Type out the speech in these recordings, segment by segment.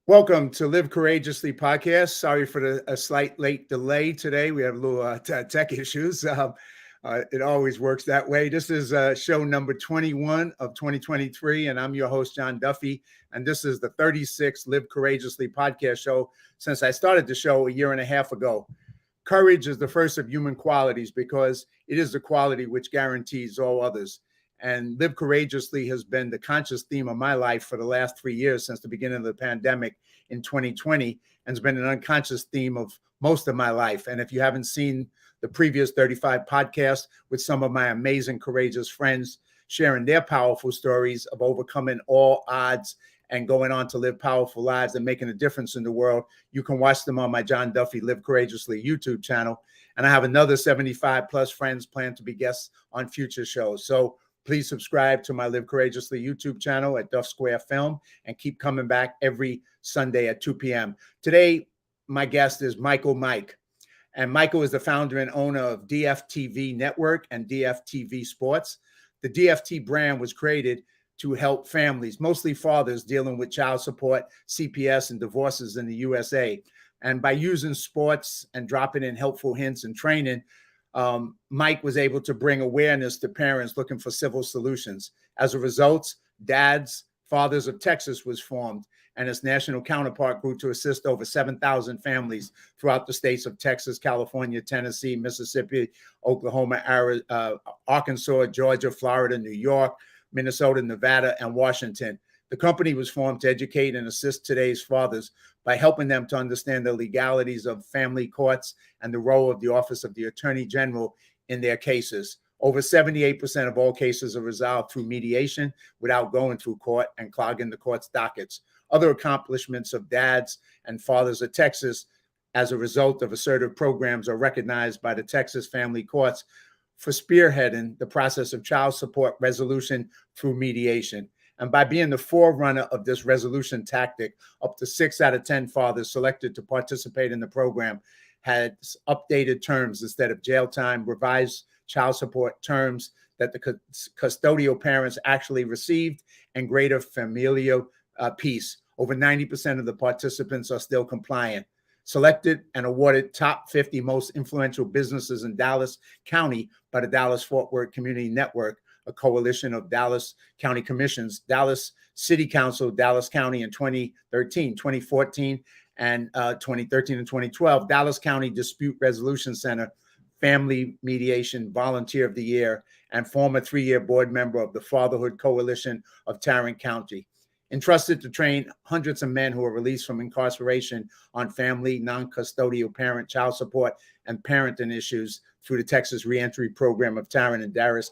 Welcome to Live Courageously podcast. Sorry for a slight late delay today. We have a little tech issues. It always works that way. This is show number 21 of 2023, and I'm your host, John Duffy. And this is the 36th Live Courageously podcast show since I started the show a year and a half ago. Courage is the first of human qualities because it is the quality which guarantees all others. And Live Courageously has been the conscious theme of my life for the last 3 years since the beginning of the pandemic in 2020, and it's been an unconscious theme of most of my life. And if you haven't seen the previous 35 podcasts with some of my amazing, courageous friends sharing their powerful stories of overcoming all odds and going on to live powerful lives and making a difference in the world, you can watch them on my John Duffy Live Courageously YouTube channel. And I have another 75 plus friends planned to be guests on future shows. So please subscribe to my Live Courageously YouTube channel at Duff Square Film and keep coming back every Sunday at 2 p.m. Today, my guest is Michael Mike. And Michael is the founder and owner of DFTV Network and DFTV Sports. The DFT brand was created to help families, mostly fathers, dealing with child support, CPS, and divorces in the USA. And by using sports and dropping in helpful hints and training, Mike was able to bring awareness to parents looking for civil solutions. As a result, Dads, Fathers of Texas was formed, and its national counterpart grew to assist over 7,000 families throughout the states of Texas, California, Tennessee, Mississippi, Oklahoma, Arkansas, Georgia, Florida, New York, Minnesota, Nevada, and Washington. The company was formed to educate and assist today's fathers by helping them to understand the legalities of family courts and the role of the Office of the Attorney General in their cases. Over 78% of all cases are resolved through mediation without going through court and clogging the court's dockets. Other accomplishments of Dads and Fathers of Texas as a result of assertive programs are recognized by the Texas family courts for spearheading the process of child support resolution through mediation. And by being the forerunner of this resolution tactic, up to 6 out of 10 fathers selected to participate in the program had updated terms instead of jail time, revised child support terms that the custodial parents actually received, and greater familial peace. Over 90% of the participants are still compliant. Selected and awarded top 50 most influential businesses in Dallas County by the Dallas-Fort Worth Community Network, a coalition of Dallas County Commissions, Dallas City Council, Dallas County in 2013, 2014, and 2013 and 2012, Dallas County Dispute Resolution Center, Family Mediation Volunteer of the Year, and former 3-year board member of the Fatherhood Coalition of Tarrant County. Entrusted to train hundreds of men who are released from incarceration on family, non-custodial parent, child support, and parenting issues through the Texas Reentry Program of Tarrant and Dallas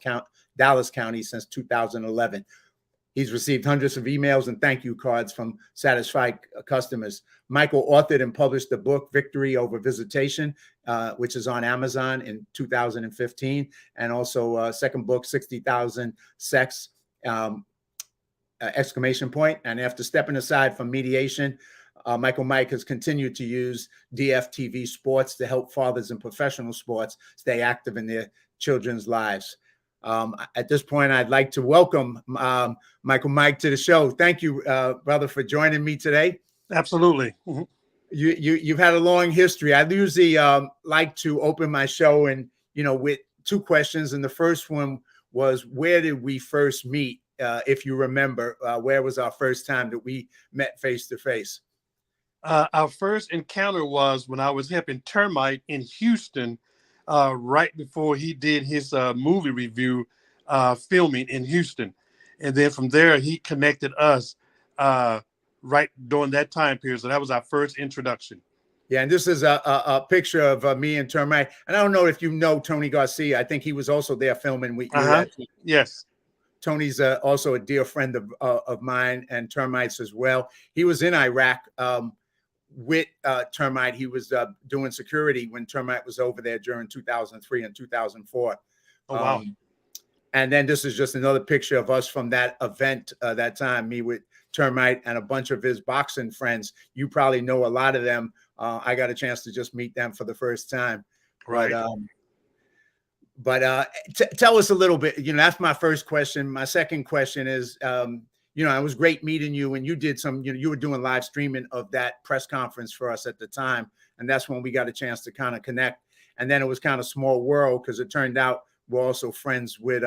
County since 2011. He's received hundreds of emails and thank you cards from satisfied customers. Michael authored and published the book Victory Over Visitation, which is on Amazon in 2015, and also second book, 60,000 Sex, exclamation point. And after stepping aside from mediation, Michael Mike has continued to use DFTV Sports to help fathers in professional sports stay active in their children's lives. At this point, I'd like to welcome Michael Mike to the show. Thank you, brother, for joining me today. Absolutely. Mm-hmm. You've had a long history. I usually like to open my show and, with 2 questions. And the first one was, where did we first meet? If you remember, where was our first time that we met face to face? Our first encounter was when I was helping Termite in Houston, right before he did his movie review filming in Houston. And then from there, he connected us right during that time period. So that was our first introduction. Yeah, and this is a picture of me and Termite. And I don't know if you know Tony Garcia. I think he was also there filming with you. Yes. Tony's also a dear friend of mine and Termite's as well. He was in Iraq with Termite. He was doing security when Termite was over there during 2003 and 2004. Oh, wow. And then this is just another picture of us from that event that time, me with Termite and a bunch of his boxing friends. You probably know a lot of them. I got a chance to just meet them for the first time. Right. But tell us a little bit, that's my first question. My second question is, it was great meeting you. And you did you were doing live streaming of that press conference for us at the time. And that's when we got a chance to kind of connect. And then it was kind of small world because it turned out we're also friends with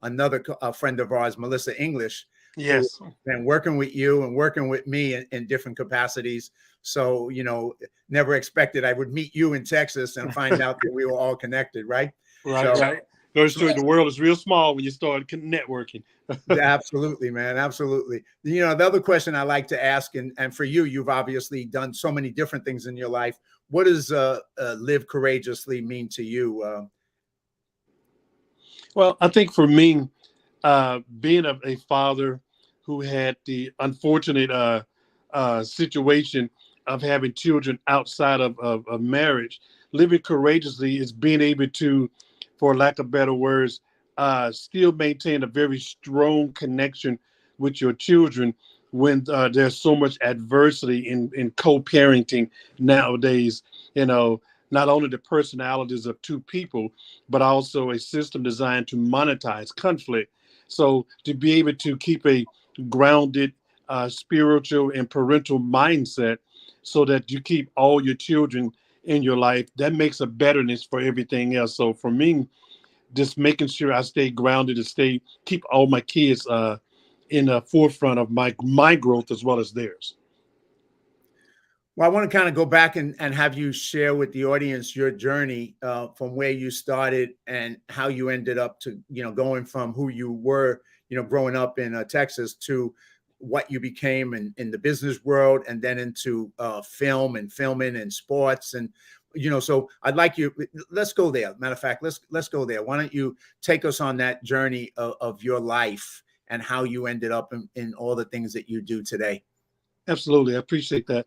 another friend of ours, Melissa English, who Yes. been working with you and working with me in different capacities. So, never expected I would meet you in Texas and find out that we were all connected, right? Right, So, right. Goes to the world is real small when you start networking. absolutely, man. Absolutely. The other question I like to ask, and for you, you've obviously done so many different things in your life. What does live courageously mean to you? Well, I think for me, being a father who had the unfortunate situation of having children outside of marriage, living courageously is being able to, for lack of better words, still maintain a very strong connection with your children when there's so much adversity in co-parenting nowadays. Not only the personalities of two people, but also a system designed to monetize conflict. So to be able to keep a grounded spiritual and parental mindset so that you keep all your children in your life, that makes a betterness for everything else. So for me, just making sure I stay grounded and keep all my kids in the forefront of my growth as well as theirs. Well, I want to kind of go back and have you share with the audience your journey from where you started and how you ended up to, going from who you were, growing up in Texas to what you became in the business world and then into film and filming and sports. And, so I'd like you, let's go there. Matter of fact, let's go there. Why don't you take us on that journey of your life and how you ended up in all the things that you do today? Absolutely. I appreciate that.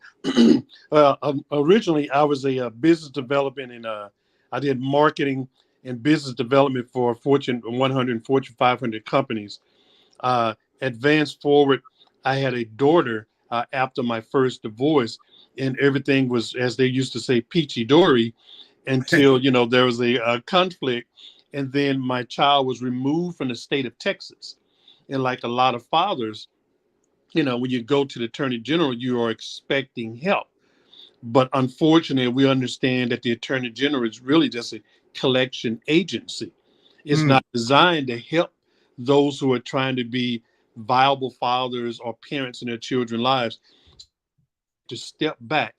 Originally, I was a business development and I did marketing and business development for Fortune 100 and Fortune 500 companies. Advanced forward, I had a daughter after my first divorce, and everything was, as they used to say, peachy dory until, there was a conflict. And then my child was removed from the state of Texas. And like a lot of fathers, when you go to the attorney general, you are expecting help. But unfortunately, we understand that the attorney general is really just a collection agency. It's not designed to help those who are trying to be viable fathers or parents in their children's lives to step back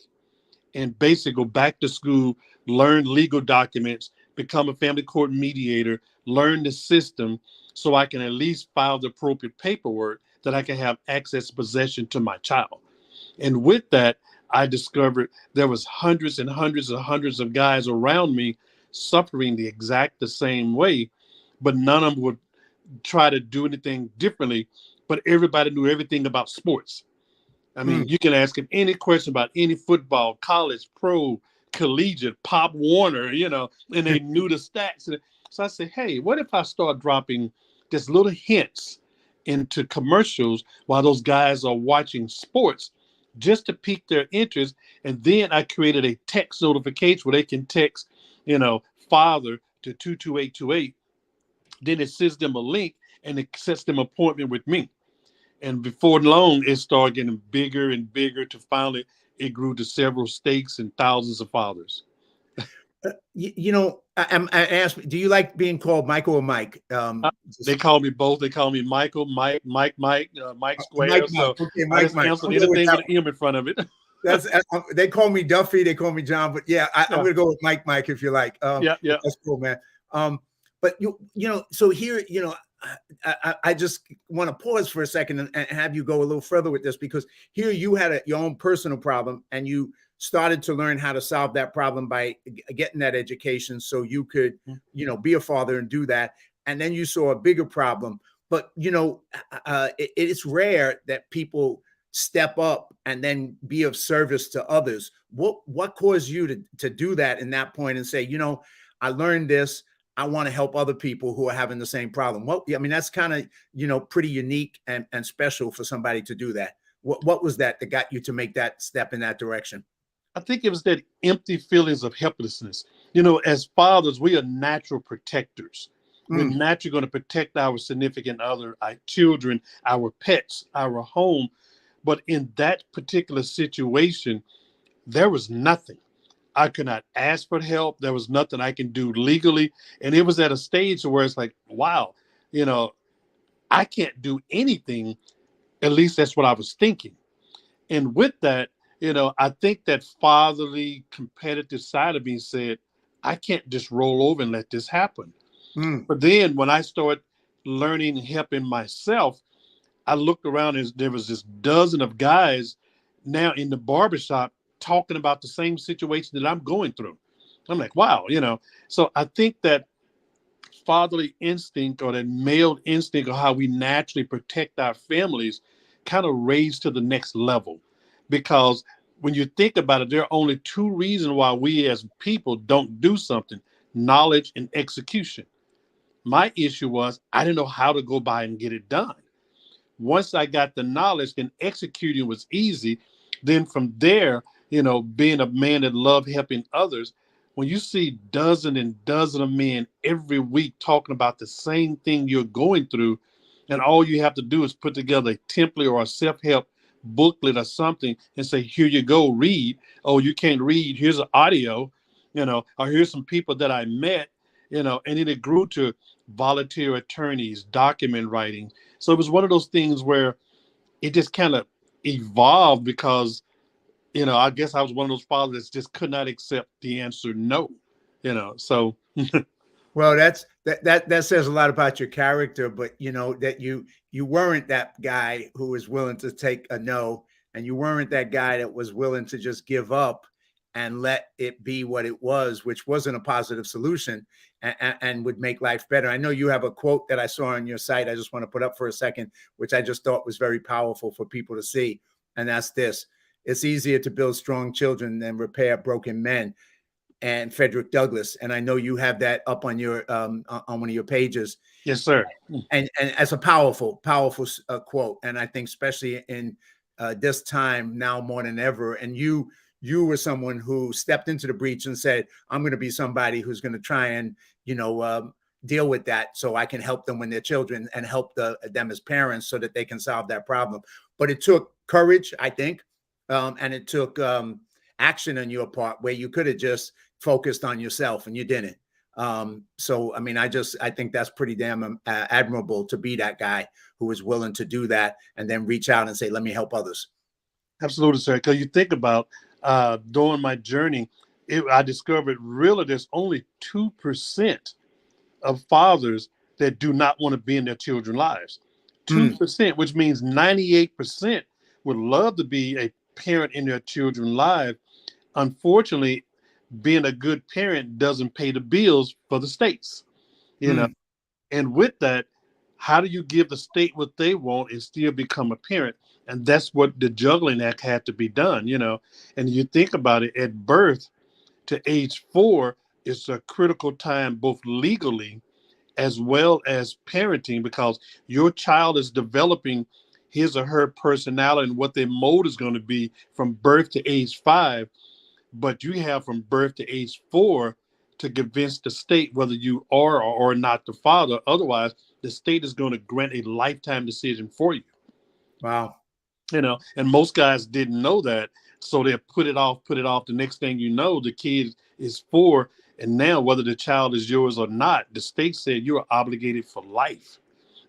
and basically go back to school, learn legal documents, become a family court mediator, learn the system so I can at least file the appropriate paperwork that I can have access possession to my child. And with that, I discovered there was hundreds and hundreds and hundreds of guys around me suffering the same way, but none of them would try to do anything differently. But everybody knew everything about sports. I mean, you can ask him any question about any football, college, pro, collegiate, Pop Warner, and they knew the stats. So I said, hey, what if I start dropping just little hints into commercials while those guys are watching sports just to pique their interest? And then I created a text notification where they can text, father to 22828. Then it sends them a link and it sets them an appointment with me. And before long, it started getting bigger and bigger to finally it grew to several states and thousands of fathers. I asked, do you like being called Michael or Mike? They call me both. They call me Michael, Mike Square. Mike. So Okay, I Mike. just canceled anything with an M in front of it. They call me Duffy. They call me John, but yeah, I'm gonna go with Mike if you like. Yeah. That's cool, man. But so here, I just want to pause for a second and have you go a little further with this, because here you had your own personal problem and you started to learn how to solve that problem by getting that education so you could, be a father and do that. And then you saw a bigger problem. But, it's rare that people step up and then be of service to others. What caused you to do that in that point and say, I learned this. I want to help other people who are having the same problem. Well, I mean, that's kind of, pretty unique and special for somebody to do that. What was that got you to make that step in that direction? I think it was that empty feelings of helplessness. As fathers, we are natural protectors. we're naturally going to protect our significant other, our children, our pets, our home. But in that particular situation, there was nothing. I could not ask for help. There was nothing I can do legally. And it was at a stage where it's like, wow, you know, I can't do anything. At least that's what I was thinking. And with that, you know, I think that fatherly competitive side of me said, I can't just roll over and let this happen. But then when I started learning and helping myself, I looked around and there was this dozen of guys now in the barbershop talking about the same situation that I'm going through. I'm like, wow, you know. So I think that fatherly instinct or that male instinct or how we naturally protect our families kind of raised to the next level. Because when you think about it, there are only two reasons why we as people don't do something: knowledge and execution. My issue was I didn't know how to go by and get it done. Once I got the knowledge, then executing was easy. Then from there, you know, being a man that loved helping others, when you see dozen and dozen of men every week talking about the same thing you're going through, and all you have to do is put together a template or a self-help booklet or something and say, here you go, read. Oh, you can't read, here's an audio, you know, or here's some people that I met, you know, and then it grew to volunteer attorneys, document writing. So it was one of those things where it just kind of evolved because, you know, I guess I was one of those fathers that just could not accept the answer no, you know. So Well, that says a lot about your character, but you know that you weren't that guy who was willing to take a no, and you weren't that guy that was willing to just give up and let it be what it was, which wasn't a positive solution and would make life better. I know you have a quote that I saw on your site. I just want to put up for a second, which I just thought was very powerful for people to see, and that's this: it's easier to build strong children than repair broken men. And Frederick Douglass, and I know you have that up on your on one of your pages. yes, sir. And as a powerful quote, and I think especially in this time now more than ever. And you were someone who stepped into the breach and said, I'm going to be somebody who's going to try and deal with that so I can help them when they're children and help them as parents so that they can solve that problem. But it took courage, I think, and it took action on your part where you could have just focused on yourself and you didn't. So, I mean, I think that's pretty damn admirable to be that guy who was willing to do that and then reach out and say, let me help others. Absolutely, sir. Because you think about during my journey, I discovered really there's only 2% of fathers that do not want to be in their children's lives. 2%, which means 98% would love to be a parent in their children's life. Unfortunately, being a good parent doesn't pay the bills for the states, you know. And with that, how do you give the state what they want and still become a parent? And that's what the juggling act had to be done, you know. And you think about it, at birth to age 4 is a critical time, both legally as well as parenting, because your child is developing his or her personality and what their mode is going to be from birth to age 5. But you have from birth to age 4 to convince the state whether you are or not the father. Otherwise, the state is going to grant a lifetime decision for you. Wow. You know, and most guys didn't know that. So they put it off. The next thing you know, the kid is 4. And now whether the child is yours or not, the state said you are obligated for life,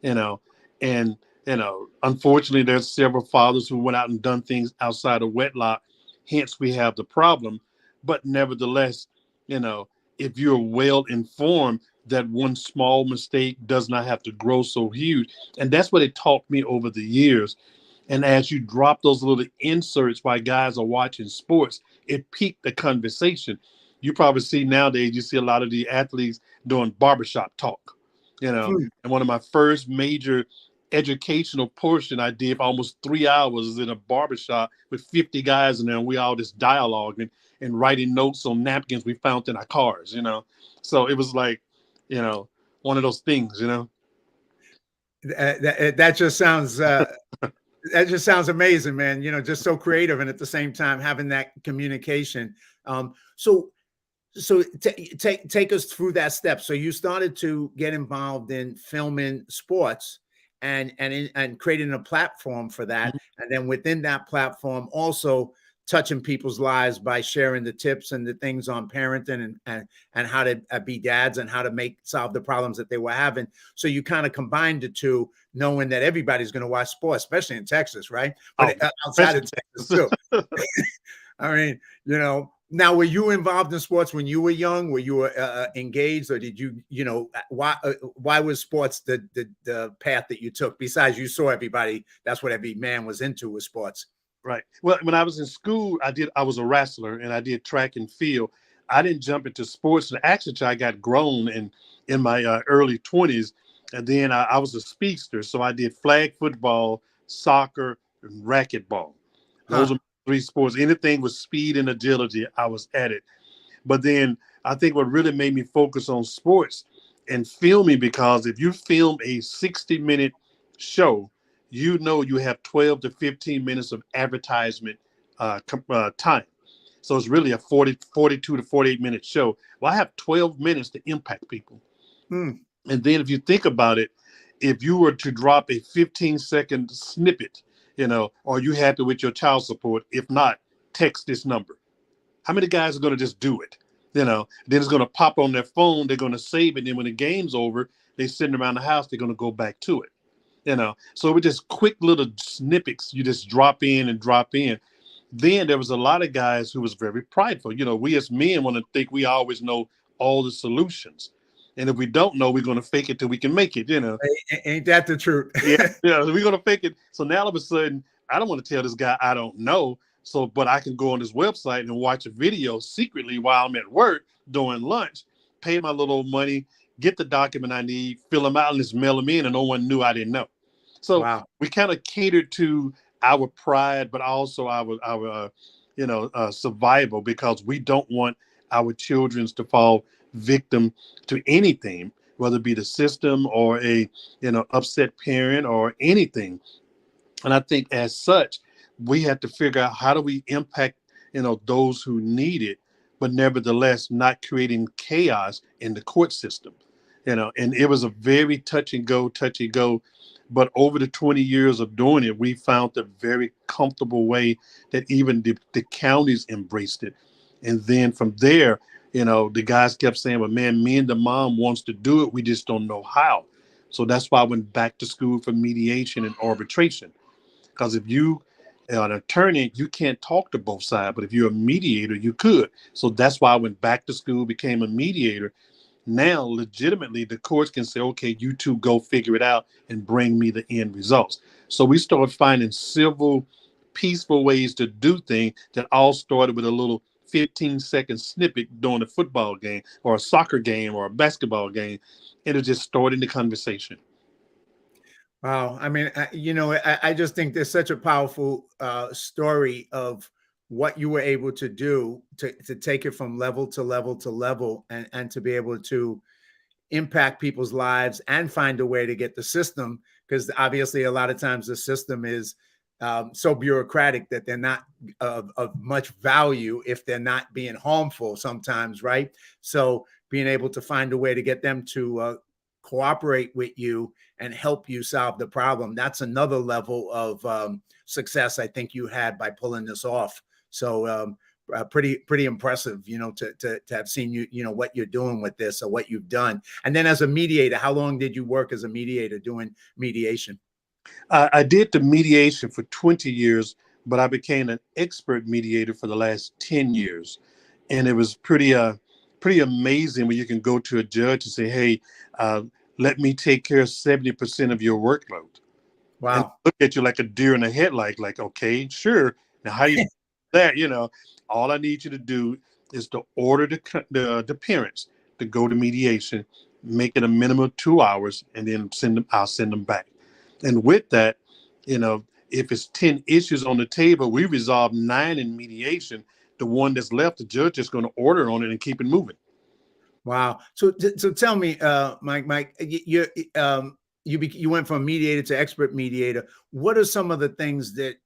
you know. And, you know, unfortunately, there's several fathers who went out and done things outside of wedlock. Hence, we have the problem. But nevertheless, you know, if you're well informed, that one small mistake does not have to grow so huge. And that's what it taught me over the years. And as you drop those little inserts while guys are watching sports, it piqued the conversation. You probably see nowadays, you see a lot of the athletes doing barbershop talk, you know. And one of my first major educational portion I did for almost 3 hours in a barbershop with 50 guys in there, and we all just dialoguing and writing notes on napkins we found in our cars, you know. So it was like, you know, one of those things, you know. That just sounds amazing, man. You know, just so creative and at the same time having that communication. So So take us through that step. So you started to get involved in filming sports and creating a platform for that, and then within that platform, also touching people's lives by sharing the tips and the things on parenting and how to be dads and how to solve the problems that they were having. So you kind of combined the two, knowing that everybody's going to watch sports, especially in Texas, right? But outside of Texas too. I mean, now, were you involved in sports when you were young? Were you engaged, or did you, why was sports the path that you took? Besides, you saw everybody, that's what every man was into, was sports. Right. Well, when I was in school, I was a wrestler and I did track and field. I didn't jump into sports and actually I got grown in my early 20s. And then I was a speedster. So I did flag football, soccer, and racquetball. Those are three sports. Anything with speed and agility, I was at it. But then I think what really made me focus on sports and filming, because if you film a 60-minute show, you have 12 to 15 minutes of advertisement time. So it's really a 42 to 48-minute show. Well, I have 12 minutes to impact people. And then if you think about it, if you were to drop a 15-second snippet, are you happy with your child support? If not, text this number. How many guys are going to just do it? Then it's going to pop on their phone. They're going to save it. And then when the game's over, they're sitting around the house. They're going to go back to it. So with just quick little snippets, you just drop in and drop in. Then there was a lot of guys who was very prideful. We as men want to think we always know all the solutions. And if we don't know, we're going to fake it till we can make it, Ain't that the truth? Yeah, we're going to fake it. So now all of a sudden, I don't want to tell this guy I don't know. So, but I can go on his website and watch a video secretly while I'm at work during lunch, pay my little money, get the document I need, fill them out, and just mail them in, and no one knew I didn't know. So we kind of catered to our pride, but also our survival, because we don't want our children to fall victim to anything, whether it be the system or a upset parent or anything. And I think as such, we have to figure out how do we impact those who need it, but nevertheless not creating chaos in the court system. And it was a very touch and go. But over the 20 years of doing it, we found a very comfortable way that even the counties embraced it. And then from there, the guys kept saying, well, man, me and the mom wants to do it. We just don't know how. So that's why I went back to school for mediation and arbitration. Because if you are an attorney, you can't talk to both sides. But if you're a mediator, you could. So that's why I went back to school, became a mediator. Now, legitimately, the courts can say, okay, you two go figure it out and bring me the end results. So we started finding civil, peaceful ways to do things that all started with a little 15-second snippet during a football game or a soccer game or a basketball game. And it just started the conversation. Wow. I mean, I just think there's such a powerful story of what you were able to do to take it from level to level to level and to be able to impact people's lives and find a way to get the system, because obviously a lot of times the system is so bureaucratic that they're not of much value if they're not being harmful sometimes, right? So being able to find a way to get them to cooperate with you and help you solve the problem, that's another level of success I think you had by pulling this off. So pretty impressive, to have seen what you're doing with this or what you've done. And then as a mediator, how long did you work as a mediator doing mediation? I did the mediation for 20 years, but I became an expert mediator for the last 10 years. And it was pretty amazing when you can go to a judge and say, hey, let me take care of 70% of your workload. Wow. And look at you like a deer in the headlight, like, okay, sure. Now, how do you that? All I need you to do is to order the parents to go to mediation, make it a minimum of 2 hours, and then I'll send them back. And with that, if it's 10 issues on the table, we resolve 9 in mediation. The one that's left, the judge is going to order on it and keep it moving. Wow. So tell me, Mike, you went from mediator to expert mediator. What are some of the things that,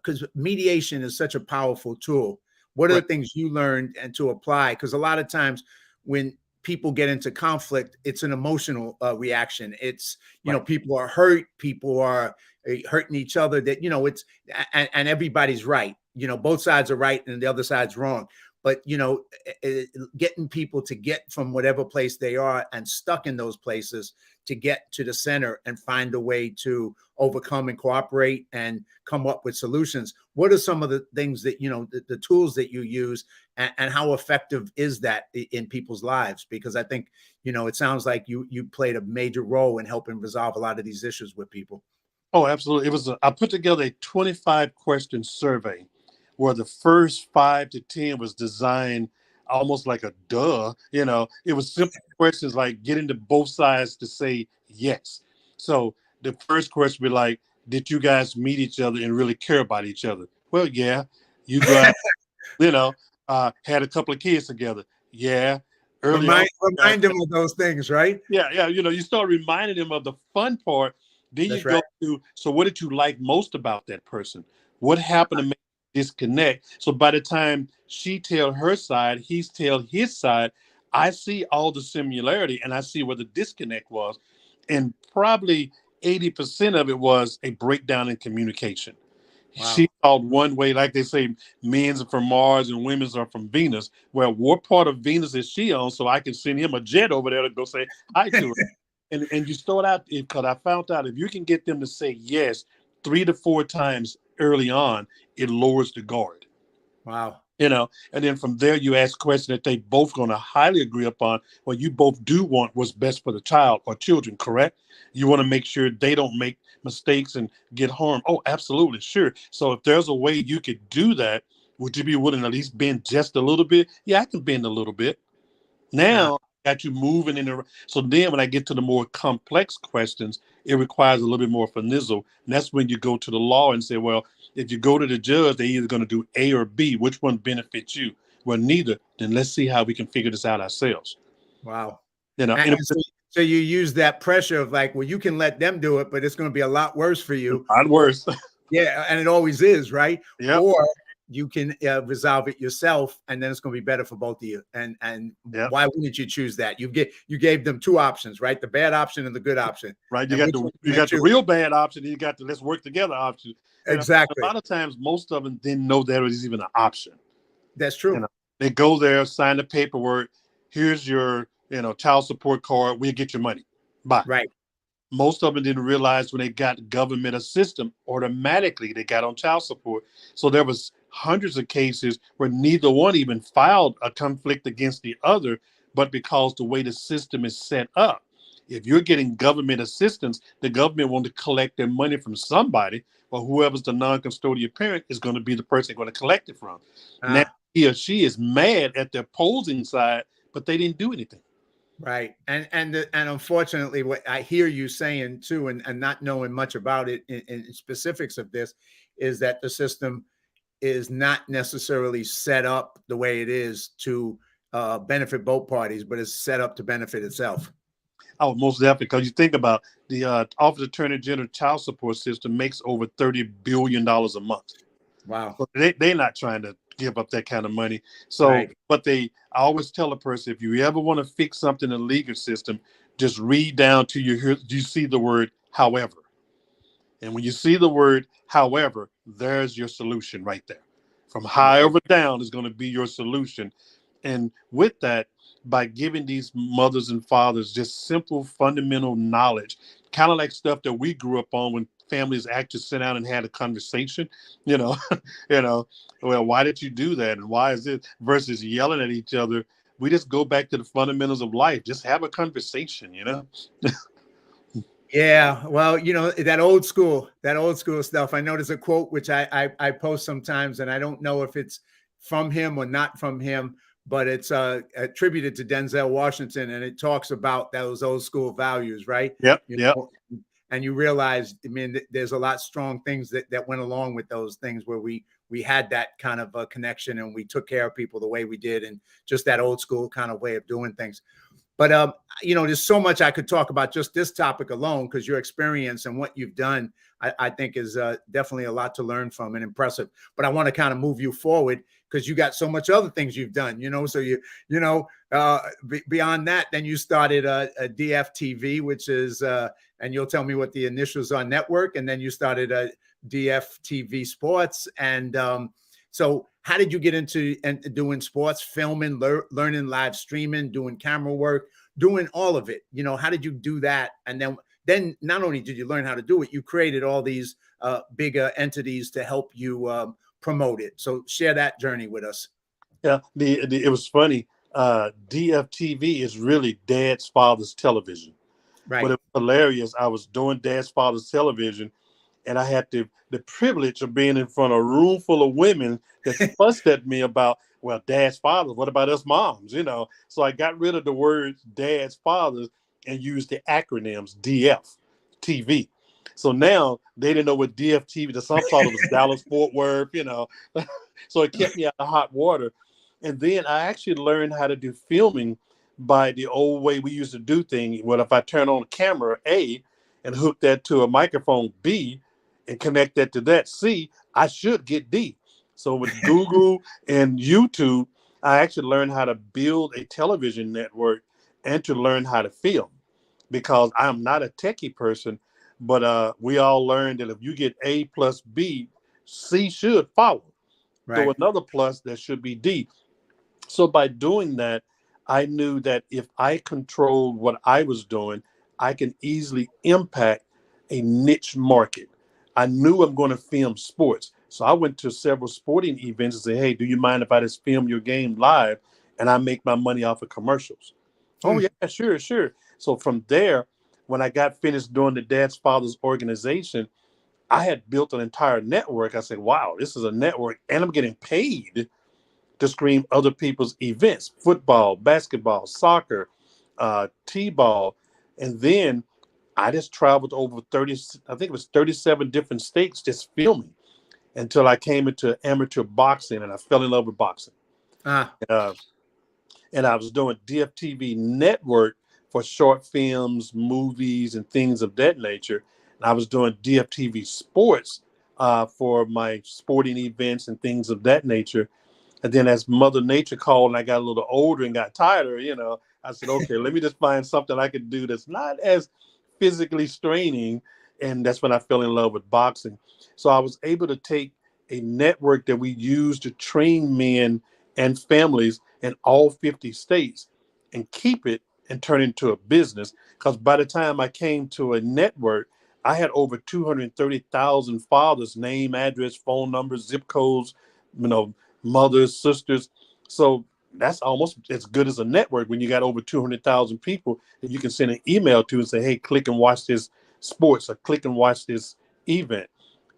because mediation is such a powerful tool, What are Right. the things you learned and to apply? Because a lot of times when people get into conflict, it's an emotional reaction. It's, Right. people are hurt, people are hurting each other, that, and everybody's right. Both sides are right and the other side's wrong. But, getting people to get from whatever place they are and stuck in those places to get to the center and find a way to overcome and cooperate and come up with solutions. What are some of the things that, the tools that you use, and how effective is that in people's lives? Because I think, it sounds like you played a major role in helping resolve a lot of these issues with people. Oh, absolutely. I put together a 25 question survey where the first 5 to 10 was designed almost like a duh. It was simple questions like getting to both sides to say yes. So the first question would be like, did you guys meet each other and really care about each other? Well, yeah. You guys, had a couple of kids together. Yeah. Early on, Remind them of those things, right? yeah. You start reminding them of the fun part. Then you That's right. go to, so what did you like most about that person? What happened to make you disconnect? So by the time she tell her side, he's tell his side, I see all the similarity and I see where the disconnect was. And probably 80% of it was a breakdown in communication. She Wow. thought one way, like they say, men's are from Mars and women's are from Venus. Well, what part of Venus is she on? So I can send him a jet over there to go say hi to her. And you start out, because I found out if you can get them to say yes 3 to 4 times early on, it lowers the guard. Wow. And then from there you ask questions that they both going to highly agree upon. Well, you both do want what's best for the child or children, correct? You want to make sure they don't make mistakes and get harmed. Oh, absolutely, sure. So if there's a way you could do that, would you be willing to at least bend just a little bit? Yeah, I can bend a little bit. Uh, Now got you moving in the. So then when I get to the more complex questions, it requires a little bit more finazzle. And that's when you go to the law and say, well, if you go to the judge, they're either going to do A or B. Which one benefits you? Well, neither. Then let's see how we can figure this out ourselves. wow. And And so you use that pressure of like, well, you can let them do it, but it's going to be a lot worse for you. I'd worse. Yeah, and it always is, right? Yep. Or you can resolve it yourself, and then it's going to be better for both of you. And Yep. why wouldn't you choose that? You gave them two options, right? The bad option and the good option. Right. And which one You they got the choose? real bad option, and you got the let's work together option. A Exactly. lot of times, most of them didn't know there was even an option. That's true. They go there, sign the paperwork. Here's your, child support card. We'll get your money. Bye. Right. Most of them didn't realize when they got government assistance, automatically they got on child support. So there was hundreds of cases where neither one even filed a conflict against the other, but because the way the system is set up, if you're getting government assistance, the government want to collect their money from somebody, or whoever's the non-custodial parent is going to be the person they're going to collect it from. Now he or she is mad at the opposing side, but they didn't do anything. Right. And unfortunately, what I hear you saying too, and not knowing much about it in specifics of this, is that the system is not necessarily set up the way it is to benefit both parties, but it's set up to benefit itself. Oh, most definitely. Because you think about the Office of Attorney General child support system makes over $30 billion a month. Wow. So they're not trying to give up that kind of money. So, Right. but I always tell a person, if you ever want to fix something in the legal system, just read down to you see the word however. And when you see the word however, there's your solution right there. From however down is going to be your solution. And with that, by giving these mothers and fathers just simple fundamental knowledge, kind of like stuff that we grew up on when families actually sit down and had a conversation, you know, well, why did you do that? And why is it versus yelling at each other? We just go back to the fundamentals of life. Just have a conversation. Yeah, well, that old school stuff. I know there's a quote which I post sometimes, and I don't know if it's from him or not from him, but it's attributed to Denzel Washington, and it talks about those old school values, right? Yep. And you realize, I mean, there's a lot of strong things that went along with those things where we had that kind of a connection, and we took care of people the way we did, and just that old school kind of way of doing things. But, there's so much I could talk about just this topic alone, because your experience and what you've done, I think is definitely a lot to learn from and impressive. But I want to kind of move you forward, because you got so much other things you've done, so beyond that, then you started a DFTV, which is and you'll tell me what the initials are, network, and then you started a DFTV Sports. And so how did you get into doing sports, filming, learning live streaming, doing camera work, doing all of it? How did you do that? And then not only did you learn how to do it, you created all these bigger entities to help you promote it. So share that journey with us. Yeah, it was funny. DFTV is really Dad's Father's Television. Right. But it was hilarious. I was doing Dad's Father's Television, and I had the privilege of being in front of a room full of women that fussed at me about, well, Dad's Father, what about us moms? So I got rid of the words Dad's Fathers and used the acronyms DFTV. So now they didn't know what DFTV, some thought it was Dallas Fort Worth, So it kept me out of hot water. And then I actually learned how to do filming by the old way we used to do things. Well, if I turn on camera A and hook that to a microphone B and connect that to that C, I should get D. So with Google and YouTube, I actually learned how to build a television network and to learn how to film, because I'm not a techie person, but we all learned that if you get A plus B, C should follow. Right. So another plus, that should be D. So by doing that, I knew that if I controlled what I was doing, I can easily impact a niche market. I knew I'm going to film sports. So I went to several sporting events and said, hey, do you mind if I just film your game live and I make my money off of commercials? Oh, yeah, sure. So from there, when I got finished doing the Dad's Father's organization, I had built an entire network. I said, wow, this is a network, and I'm getting paid to stream other people's events: football, basketball, soccer, t-ball. And then I just traveled over 37 different states just filming until I came into amateur boxing, and I fell in love with boxing. And I was doing DFTV network for short films, movies, and things of that nature. And I was doing DFTV Sports for my sporting events and things of that nature. And then as Mother Nature called and I got a little older and got tired, I said, okay, let me just find something I can do that's not as physically straining. And that's when I fell in love with boxing. So I was able to take a network that we use to train men and families in all 50 states and keep it and turn it into a business. Because by the time I came to a network, I had over 230,000 fathers, name, address, phone numbers, zip codes, mothers, sisters. So that's almost as good as a network when you got over 200,000 people that you can send an email to and say, hey, click and watch this sports, or click and watch this event.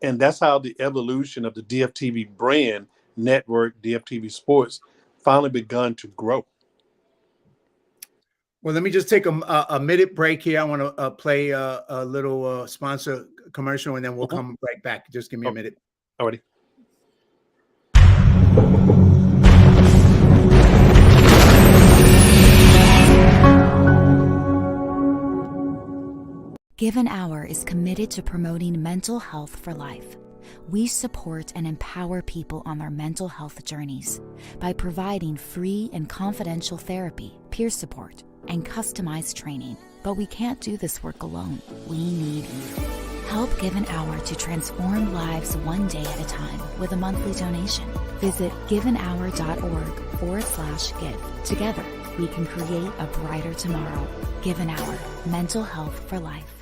And that's how the evolution of the DFTV brand network, DFTV Sports, finally begun to grow. Well, let me just take a minute break here. I want to play a little sponsor commercial, and then we'll come right back. Just give me a minute. Alrighty. Give an Hour is committed to promoting mental health for life. We support and empower people on their mental health journeys by providing free and confidential therapy, peer support, and customized training. But we can't do this work alone. We need you. Help Give an Hour to transform lives one day at a time with a monthly donation. Visit giveanour.org/give. Together, we can create a brighter tomorrow. Give an Hour, mental health for life.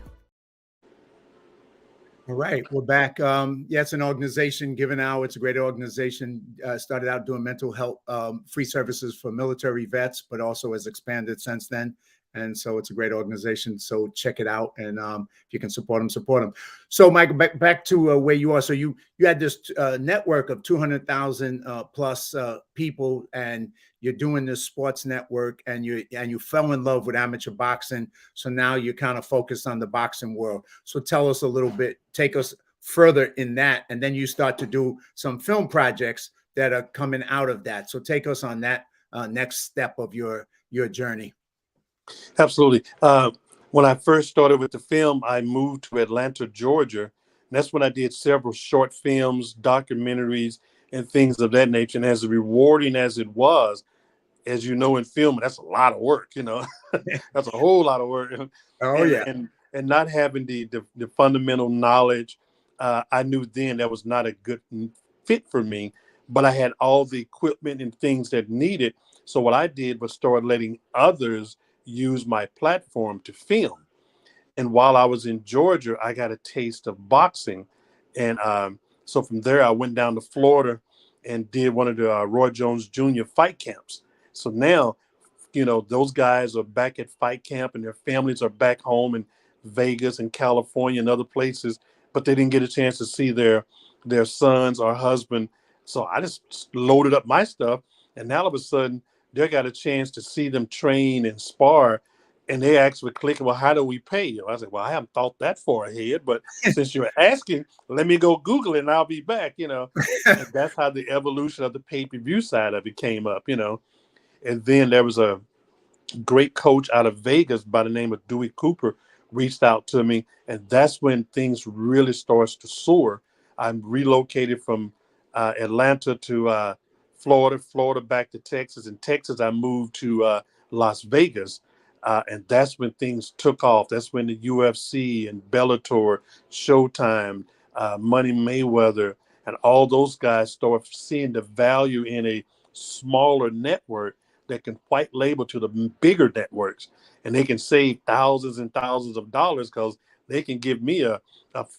All right, we're back. It's an organization, Give an Hour. It's a great organization. Started out doing mental health free services for military vets, but also has expanded since then. And so it's a great organization. So check it out. And if you can support them, support them. So, Michael, back to where you are. So you had this network of 200,000 plus people, and you're doing this sports network, and you fell in love with amateur boxing. So now you're kind of focused on the boxing world. So tell us a little bit, take us further in that. And then you start to do some film projects that are coming out of that. So take us on that next step of your journey. Absolutely. When I first started with the film, I moved to Atlanta, Georgia. And that's when I did several short films, documentaries, and things of that nature. And as rewarding as it was, as you know, in film, that's a lot of work, that's a whole lot of work. Oh and yeah. and not having the fundamental knowledge, I knew then that was not a good fit for me, but I had all the equipment and things that needed. So what I did was start letting others use my platform to film. And while I was in Georgia, I got a taste of boxing. And so from there, I went down to Florida and did one of the Roy Jones Jr. fight camps. So now, those guys are back at fight camp and their families are back home in Vegas and California and other places, but they didn't get a chance to see their sons or husband. So I just loaded up my stuff, and now all of a sudden they got a chance to see them train and spar, and they actually click, well, how do we pay you? I said, well, I haven't thought that far ahead, but since you're asking, let me go Google it and I'll be back, And that's how the evolution of the pay-per-view side of it came up, And then there was a great coach out of Vegas by the name of Dewey Cooper reached out to me, and that's when things really starts to soar. I'm relocated from Atlanta to Florida back to Texas. In Texas, I moved to Las Vegas, and that's when things took off. That's when the UFC and Bellator, Showtime, Money Mayweather, and all those guys start seeing the value in a smaller network that can white label to the bigger networks, and they can save thousands and thousands of dollars because they can give me a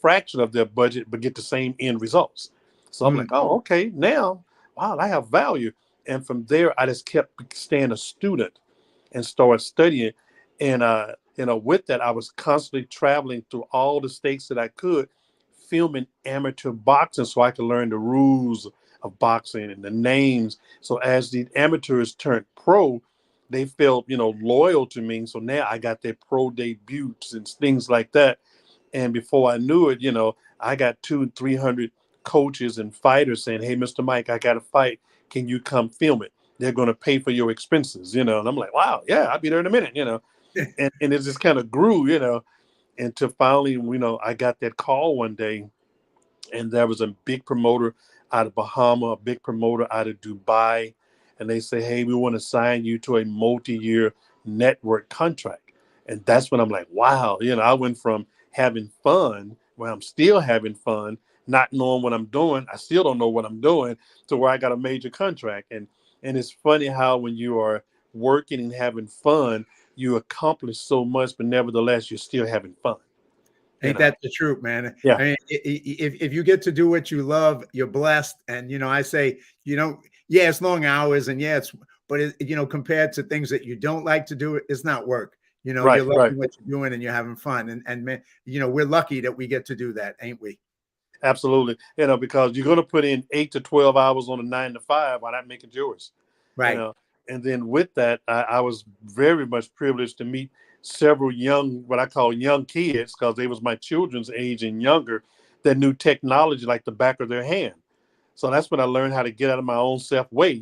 fraction of their budget but get the same end results. So I'm like, oh, okay, now, wow, I have value. And from there, I just kept staying a student and started studying. And, with that, I was constantly traveling through all the states that I could, filming amateur boxing so I could learn the rules of boxing and the names. So as the amateurs turned pro, they felt, loyal to me. So now I got their pro debuts and things like that. And before I knew it, I got 200-300 coaches and fighters saying, hey, Mr. Mike, I got a fight. Can you come film it? They're going to pay for your expenses, And I'm like, wow, yeah, I'll be there in a minute, and it just kind of grew, until finally, I got that call one day, and there was a big promoter out of Bahama, a big promoter out of Dubai, and they say, hey, we want to sign you to a multi-year network contract. And that's when I'm like, wow, I went from having fun, where I'm still having fun, not knowing what I'm doing. I still don't know what I'm doing, to where I got a major contract. And it's funny how when you are working and having fun, you accomplish so much, but nevertheless, you're still having fun. Ain't that the truth, man? Yeah. I mean, if you get to do what you love, you're blessed. And, I say, yeah, it's long hours and but compared to things that you don't like to do, it's not work. Right, you're loving what you're doing and you're having fun. And man, we're lucky that we get to do that, ain't we? Absolutely. Because you're going to put in 8 to 12 hours on a 9 to 5. Why not make it yours? Right. And then with that, I was very much privileged to meet several what I call young kids, because they was my children's age and younger, that knew technology like the back of their hand. So that's when I learned how to get out of my own self way.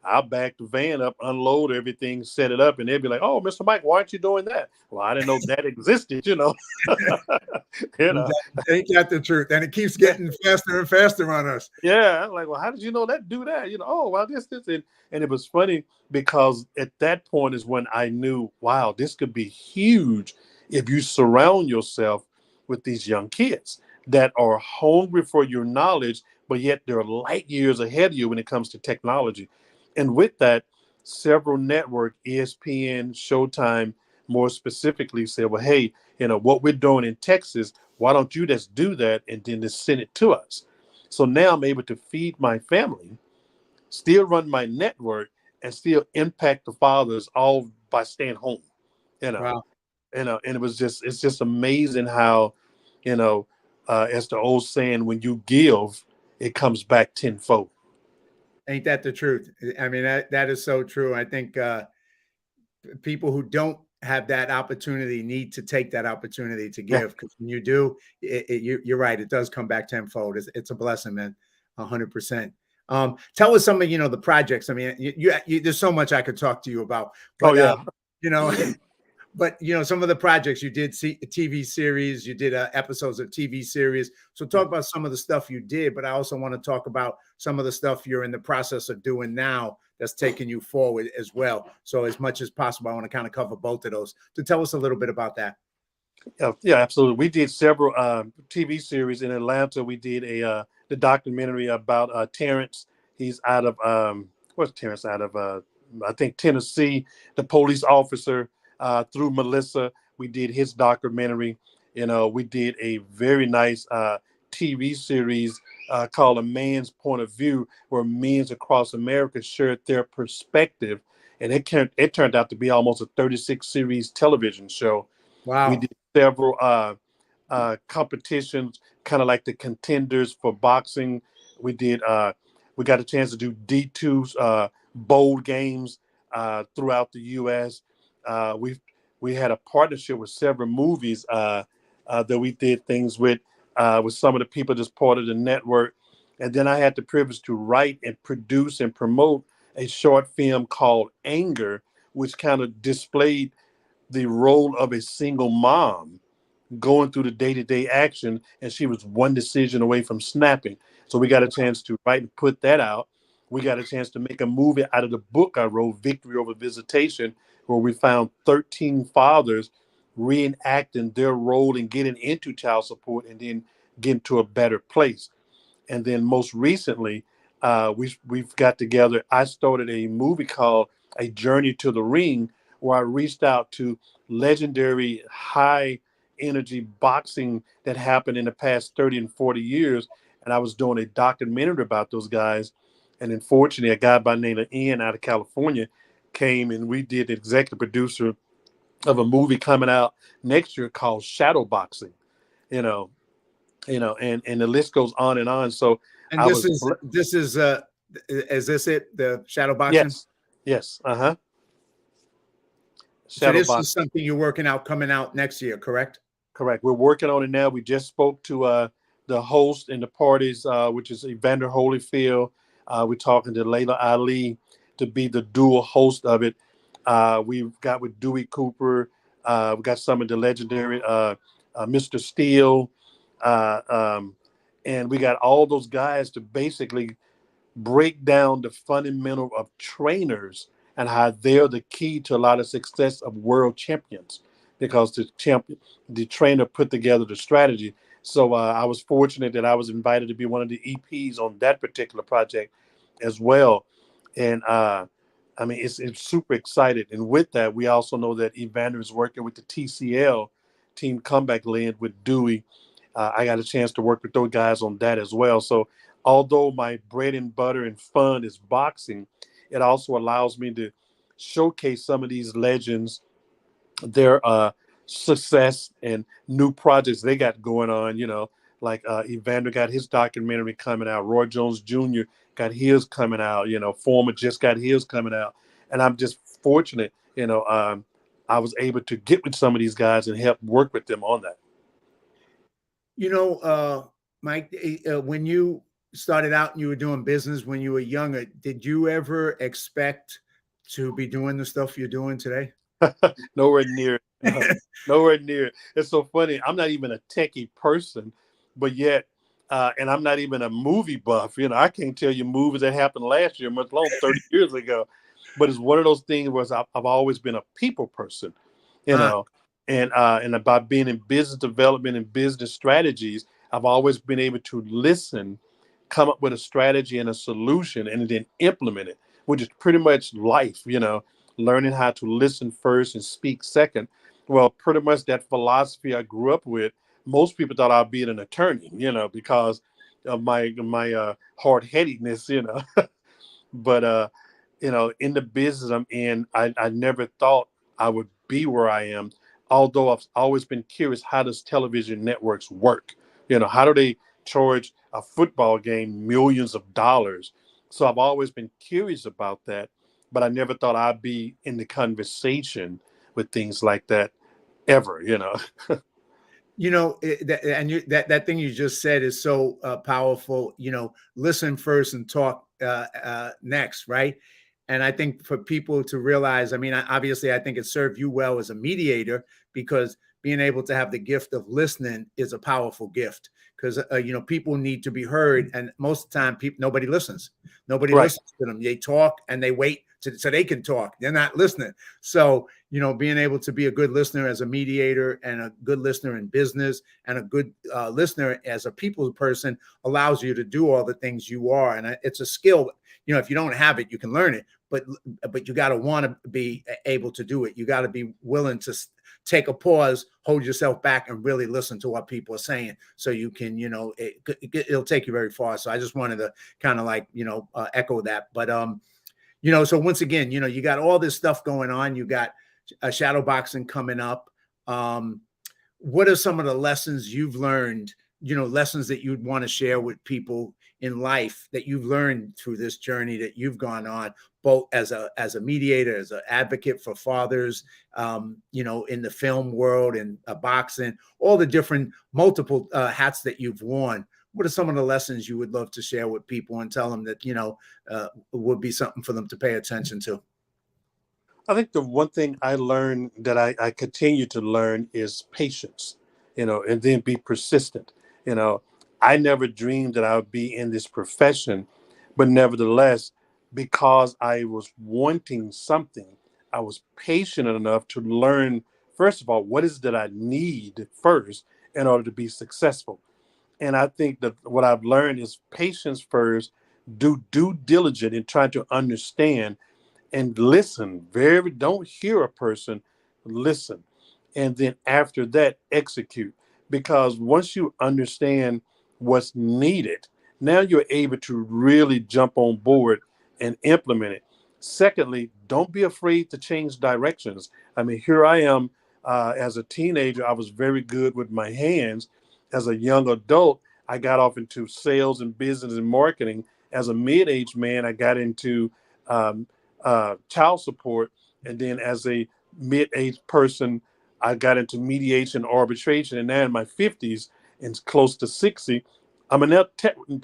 I'll back the van up, unload everything, set it up, and they'd be like, oh, Mr. Mike, why aren't you doing that? Well, I didn't know that existed, Ain't that the truth? And it keeps getting faster and faster on us. Yeah. I'm like, well, how did you know that? Do that? Oh, well, this. And it was funny because at that point is when I knew, wow, this could be huge if you surround yourself with these young kids that are hungry for your knowledge, but yet they're light years ahead of you when it comes to technology. And with that, several network, ESPN, Showtime, more specifically, said, well, hey, what we're doing in Texas, why don't you just do that and then just send it to us? So now I'm able to feed my family, still run my network, and still impact the fathers, all by staying home. Wow. And it's just amazing how, as the old saying, when you give, it comes back tenfold. Ain't that the truth? I mean, that is so true. I think people who don't have that opportunity need to take that opportunity to give, because when you do, you're right. It does come back tenfold. It's a blessing, man. 100%. Tell us some of, the projects. I mean, you there's so much I could talk to you about, but, But some of the projects you did, see TV series, you did episodes of TV series. So talk about some of the stuff you did, but I also want to talk about some of the stuff you're in the process of doing now that's taking you forward as well. So as much as possible, I want to kind of cover both of those. To tell us a little bit about that. Yeah, absolutely. We did several TV series in Atlanta. We did the documentary about Terrence. He's out of what's Terrence out of? I think Tennessee. The police officer through Melissa. We did his documentary. We did a very nice TV series called A Man's Point of View, where men across America shared their perspective, and it turned out to be almost a 36 series television show. Wow. We did several competitions, kind of like the Contenders for boxing. We got a chance to do D2 bowl games throughout the U.S. We had a partnership with several movies that we did things with some of the people that's part of the network. And then I had the privilege to write and produce and promote a short film called Anger, which kind of displayed the role of a single mom going through the day-to-day action, and she was one decision away from snapping. So we got a chance to write and put that out. We got a chance to make a movie out of the book I wrote, Victory Over Visitation, where we found 13 fathers reenacting their role in getting into child support and then getting to a better place. And then most recently, we've got together. I started a movie called A Journey to the Ring, where I reached out to legendary high energy boxing that happened in the past 30 and 40 years. And I was doing a documentary about those guys. And unfortunately, a guy by the name of Ian out of California came, and we did the executive producer of a movie coming out next year called Shadow Boxing, and the list goes on and on. So And this is this it, the shadow boxing? Yes. So this is something you're working out, coming out next year, correct? Correct. We're working on it now. We just spoke to the host and the parties, which is Evander Holyfield. We're talking to Layla Ali to be the dual host of it. We've got with Dewey Cooper. We got some of the legendary Mr. Steele. And we got all those guys to basically break down the fundamental of trainers and how they're the key to a lot of success of world champions, because the trainer put together the strategy. So I was fortunate that I was invited to be one of the EPs on that particular project as well. And it's super excited. And with that, we also know that Evander is working with the TCL Team Comeback Land with Dewey. I got a chance to work with those guys on that as well. So although my bread and butter and fun is boxing, it also allows me to showcase some of these legends, their success and new projects they got going on, like Evander got his documentary coming out. Roy Jones Jr. got his coming out. Former just got his coming out. And I'm just fortunate, I was able to get with some of these guys and help work with them on that. Mike, when you started out and you were doing business when you were younger, did you ever expect to be doing the stuff you're doing today? Nowhere near. Nowhere near. It's so funny. I'm not even a techie person, but yet, and I'm not even a movie buff. I can't tell you movies that happened last year, much long 30 years ago. But it's one of those things where I've always been a people person, and about being in business development and business strategies, I've always been able to listen, come up with a strategy and a solution, and then implement it, which is pretty much life, learning how to listen first and speak second. Well, pretty much that philosophy I grew up with. Most people thought I'd be an attorney, because of my hard-headedness, But, in the business I'm in, I never thought I would be where I am. Although I've always been curious, how does television networks work? How do they charge a football game millions of dollars? So I've always been curious about that, but I never thought I'd be in the conversation with things like that ever, that thing you just said is so powerful. Listen first and talk next, right? And I think for people to realize, I mean, obviously, I think it served you well as a mediator, because being able to have the gift of listening is a powerful gift, because, people need to be heard. And most of the time, nobody listens. Nobody Right. listens to them. They talk and they wait so they can talk. They're not listening. So, being able to be a good listener as a mediator, and a good listener in business, and a good listener as a people person, allows you to do all the things you are. And it's a skill. If you don't have it, you can learn it, but you got to want to be able to do it. You got to be willing to take a pause, hold yourself back, and really listen to what people are saying, so you can, it'll take you very far. So I just wanted to kind of echo that. But so once again, you got all this stuff going on. You got shadow boxing coming up. What are some of the lessons you've learned, lessons that you'd want to share with people in life that you've learned through this journey that you've gone on, both as a mediator, as an advocate for fathers, in the film world, and boxing, all the different multiple hats that you've worn? What are some of the lessons you would love to share with people and tell them that, would be something for them to pay attention to? I think the one thing I learned that I continue to learn is patience, and then be persistent. I never dreamed that I would be in this profession, but nevertheless, because I was wanting something, I was patient enough to learn, first of all, what is it that I need first in order to be successful. And I think that what I've learned is patience first, do due diligence in trying to understand and listen. Don't hear a person, listen. And then after that, execute. Because once you understand what's needed, now you're able to really jump on board and implement it. Secondly, don't be afraid to change directions. I mean, here I am, as a teenager, I was very good with my hands. As a young adult, I got off into sales and business and marketing. As a mid-aged man, I got into child support. And then as a mid-aged person, I got into mediation, arbitration. And now in my 50s and close to 60, I'm into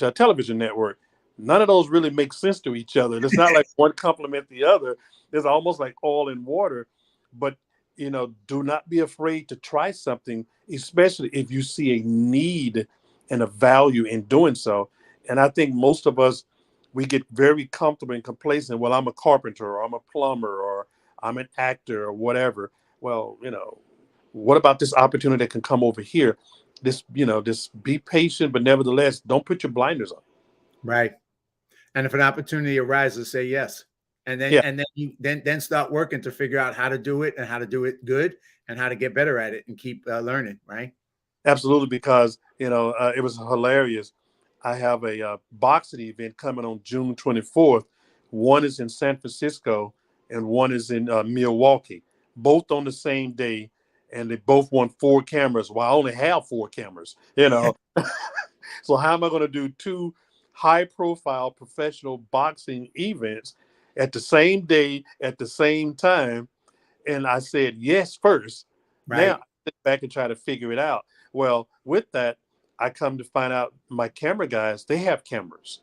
a television network. None of those really make sense to each other. It's not like one complement the other. It's almost like oil and water. But, do not be afraid to try something, especially if you see a need and a value in doing so. And I think most of us, we get very comfortable and complacent. Well, I'm a carpenter, or I'm a plumber, or I'm an actor, or whatever. Well, what about this opportunity that can come over here? Just be patient, but nevertheless, don't put your blinders on. Right. And if an opportunity arises, say yes. And then, Yeah. and then you then start working to figure out how to do it, and how to do it good, and how to get better at it, and keep learning. Right. Absolutely. Because, it was hilarious. I have a boxing event coming on June 24th. One is in San Francisco and one is in Milwaukee, both on the same day. And they both want 4 cameras. Well, I only have 4 cameras, So how am I going to do 2 high-profile professional boxing events at the same day, at the same time? And I said yes first. Right. Now I sit back and try to figure it out. Well, with that, I come to find out my camera guys, they have cameras.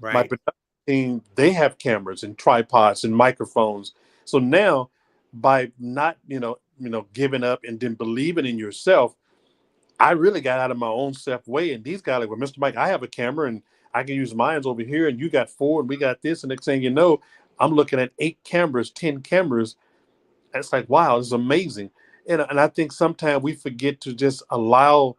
My Right. production team, they have cameras and tripods and microphones. So now, by not, giving up and then believing in yourself, I really got out of my own self way. And these guys are like, well, Mr. Mike, I have a camera and I can use mine over here, and you got 4 and we got this. And next thing you know, I'm looking at 8 cameras, 10 cameras. And it's like, wow, it's amazing. And I think sometimes we forget to just allow,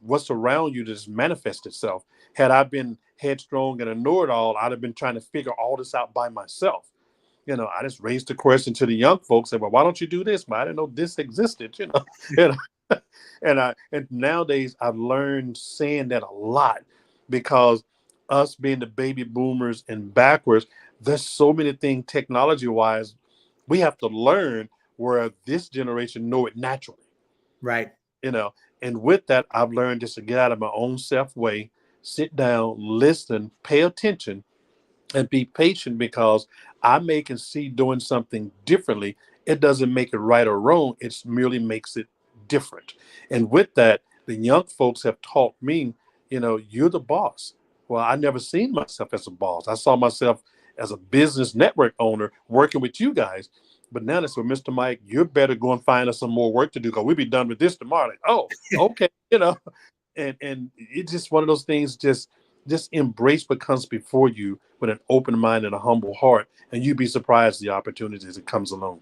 what's around you to just manifest itself. Had I been headstrong and a know-it-all, I'd have been trying to figure all this out by myself. I just raised the question to the young folks, said, well, why don't you do this? Well, I didn't know this existed, and nowadays I've learned saying that a lot, because us being the baby boomers and backwards, there's so many things technology-wise we have to learn, where this generation know it naturally. Right. And with that, I've learned just to get out of my own self way, sit down, listen, pay attention, and be patient, because I may can see doing something differently. It doesn't make it right or wrong. It merely makes it different. And with that, the young folks have taught me, you're the boss. Well, I never seen myself as a boss. I saw myself as a business network owner working with you guys. But now that's where Mr. Mike, you better go and find us some more work to do because we'll be done with this tomorrow. Like, oh, okay, and it's just one of those things. Just embrace what comes before you with an open mind and a humble heart, and you'd be surprised the opportunities that comes along.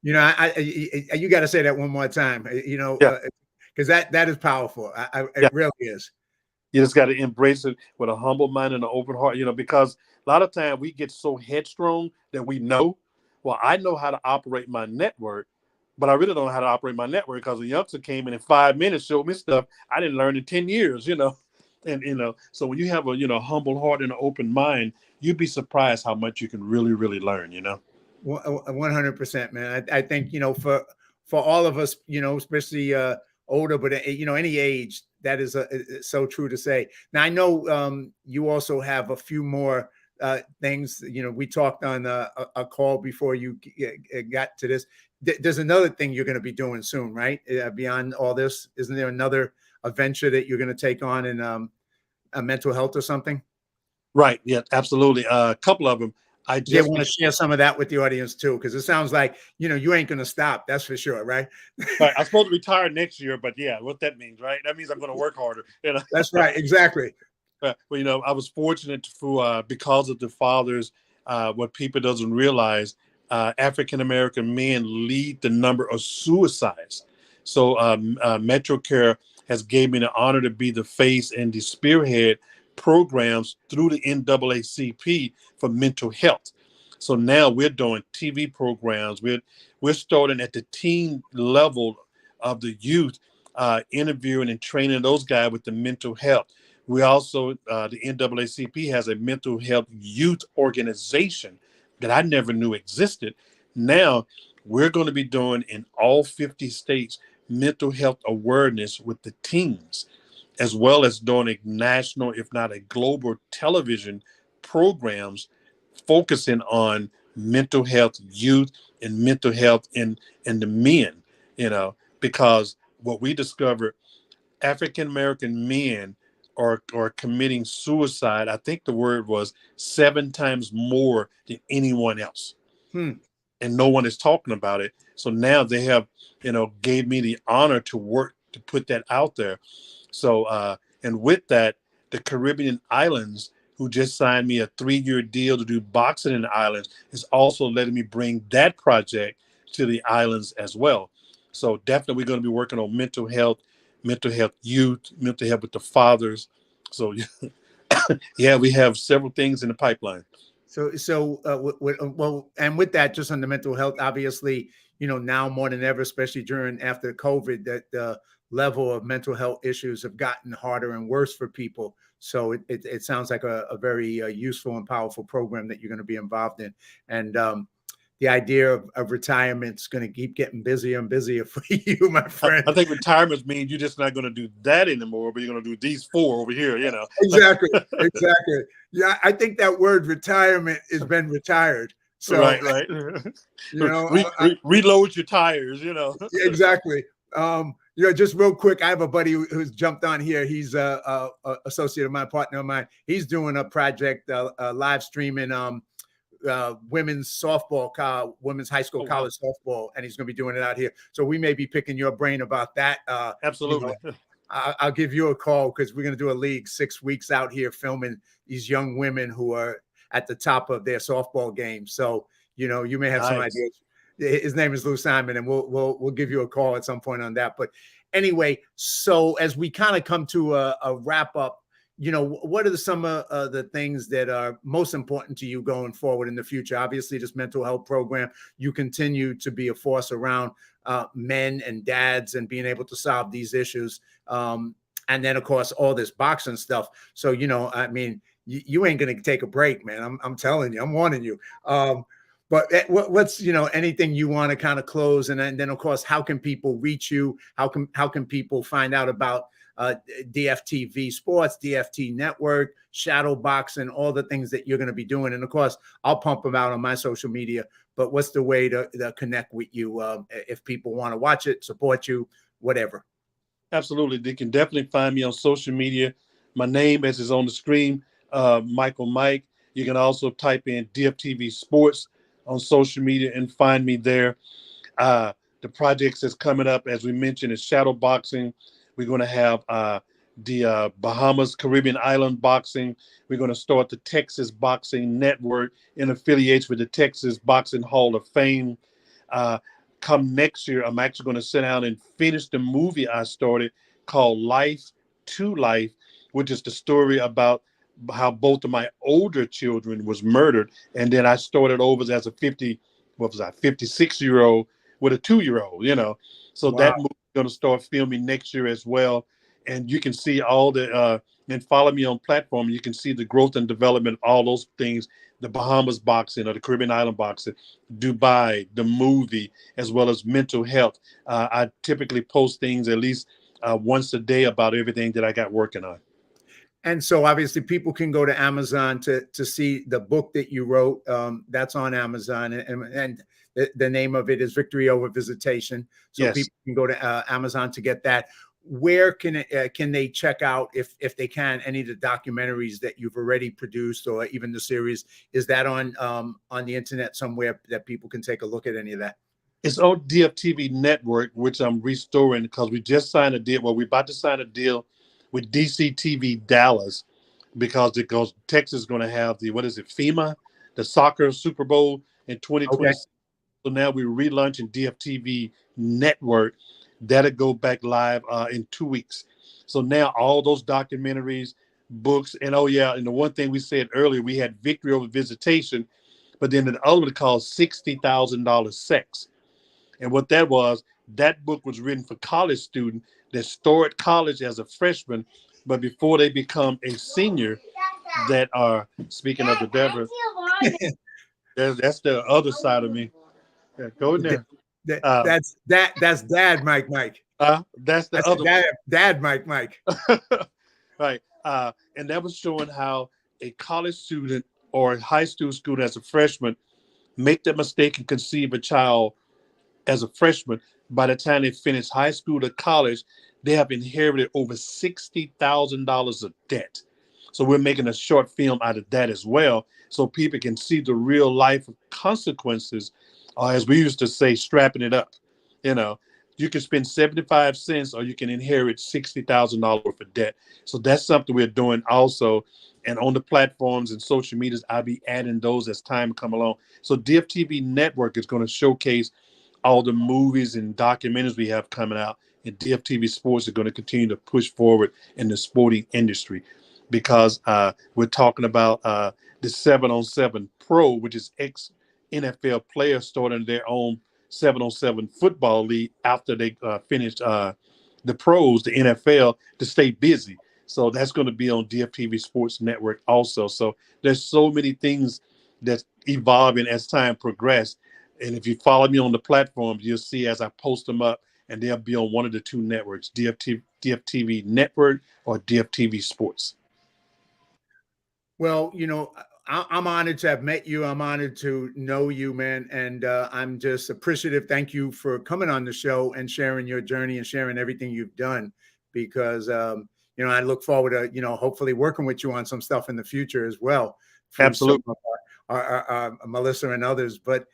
You know, you got to say that one more time. Yeah. Because that is powerful. It really is. You just got to embrace it with a humble mind and an open heart, because a lot of times we get so headstrong that we know, well, I know how to operate my network, but I really don't know how to operate my network because a youngster came in 5 minutes, showed me stuff I didn't learn in 10 years, And, so when you have a, humble heart and an open mind, you'd be surprised how much you can really, really learn, 100%, man. I think, for all of us, especially older, but any age, that is so true to say. Now I know you also have a few more things. We talked on a call before you got to this. There's another thing you're going to be doing soon, right? Beyond all this, isn't there another adventure that you're going to take on in a mental health or something? Right. Yeah, absolutely. A couple of them. I just want to share some of that with the audience too, because it sounds like you ain't going to stop. That's for sure, right? Right. I'm supposed to retire next year, but yeah, what that means, right? That means I'm going to work harder. That's right, exactly. Well, I was fortunate to because of the fathers. What people doesn't realize, African American men lead the number of suicides. So MetroCare has gave me the honor to be the face and the spearhead programs through the NAACP for mental health. So now we're doing TV programs. We're starting at the teen level of the youth, interviewing and training those guys with the mental health. We also, the NAACP has a mental health youth organization that I never knew existed. Now we're going to be doing in all 50 states mental health awareness with the teens, as well as doing a national, if not a global television programs focusing on mental health youth and mental health in the men, because what we discovered, African-American men are committing suicide. I think the word was 7 times more than anyone else. And no one is talking about it. So now they have, gave me the honor to work to put that out there. So, and with that, the Caribbean islands, who just signed me a 3-year deal to do boxing in the islands, is also letting me bring that project to the islands as well. So definitely we're going to be working on mental health youth, mental health with the fathers. So yeah, we have several things in the pipeline. Well, and with that, just on the mental health, obviously, now more than ever, especially after COVID, that the level of mental health issues have gotten harder and worse for people. So it sounds like a very useful and powerful program that you're going to be involved in. And the idea of retirement is going to keep getting busier and busier for you, my friend. I think retirement means you're just not going to do that anymore, but you're going to do these 4 over here, Exactly. Yeah, I think that word retirement has been retired. So, right. Reload your tires, Exactly. Just real quick, I have a buddy who's jumped on here. He's a associate of mine, partner of mine. He's doing a project, live streaming women's softball, women's high school, college softball, and he's going to be doing it out here. So we may be picking your brain about that. Absolutely. I'll give you a call because we're going to do a league 6 weeks out here filming these young women who are at the top of their softball game. So, you may have some ideas. His name is Lou Simon, and we'll give you a call at some point on that. But anyway, so as we kind of come to a wrap up, what are some of the things that are most important to you going forward in the future? Obviously, this mental health program, you continue to be a force around men and dads and being able to solve these issues. And then, of course, all this boxing stuff. So, you ain't going to take a break, man. I'm telling you, I'm warning you. But what's, anything you want to kind of close? And then, of course, how can people reach you? How can people find out about DFTV Sports, DFT Network, shadow boxing, all the things that you're going to be doing? And of course, I'll pump them out on my social media. But what's the way to connect with you if people want to watch it, support you, whatever? Absolutely. They can definitely find me on social media. My name, as is on the screen, Michael Mike. You can also type in DFTV Sports on social media and find me there. The projects that's coming up, as we mentioned, is shadow boxing. We're going to have the Bahamas Caribbean Island boxing. We're going to start the Texas Boxing Network in affiliation with the Texas Boxing Hall of Fame. Come next year, I'm actually going to sit down and finish the movie I started called Life to Life, which is the story about how both of my older children was murdered. And then I started over as a 56-year-old with a 2-year-old, So Wow. that movie is going to start filming next year as well. And you can see all the, and follow me on platform. You can see the growth and development of all those things, the Bahamas boxing or the Caribbean Island boxing, Dubai, the movie, as well as mental health. I typically post things at least once a day about everything that I got working on. And so obviously people can go to Amazon to see the book that you wrote. That's on Amazon, and the name of it is Victory Over Visitation. So Yes. people can go to Amazon to get that. Where can they check out, if they can, any of the documentaries that you've already produced, or even the series? Is that on the internet somewhere that people can take a look at any of that? It's on DFTV Network, which I'm restoring because we just signed a deal. Well, we're about to sign a deal with DCTV Dallas because Texas is going to have FEMA, the soccer Super Bowl in 2020. Okay. So now we're relaunching DFTV Network. That'll go back live in 2 weeks. So now all those documentaries, books, and and the one thing we said earlier, we had Victory Over Visitation, but then the other one called $60,000 Sex. And what that was, that book was written for college students that start college as a freshman, but before they become a senior, that are, speaking of the devil, that's the other side of me. Yeah, go in there. That's Dad Mike. That's the other Dad Mike. Right. And that was showing how a college student or a high school student as a freshman make that mistake and conceive a child as a freshman. By the time they finish high school to college, they have inherited over $60,000 of debt. So we're making a short film out of that as well, so people can see the real life consequences, as we used to say, strapping it up. You can spend 75 cents or you can inherit $60,000 worth of debt. So that's something we're doing also. And on the platforms and social medias, I'll be adding those as time come along. So DFTV Network is going to showcase all the movies and documentaries we have coming out. And DFTV Sports is going to continue to push forward in the sporting industry, because we're talking about the 7-on-7 Pro, which is ex-NFL players starting their own 7-on-7 football league after they finished the pros, the NFL, to stay busy. So that's going to be on DFTV Sports Network also. So there's so many things that's evolving as time progresses. And if you follow me on the platforms, you'll see as I post them up, and they'll be on one of the two networks, DFTV Network or DFTV Sports. Well, I'm honored to have met you. I'm honored to know you, man. And I'm just appreciative. Thank you for coming on the show and sharing your journey and sharing everything you've done, because, I look forward to, hopefully working with you on some stuff in the future as well. Absolutely. Our Melissa and others. But,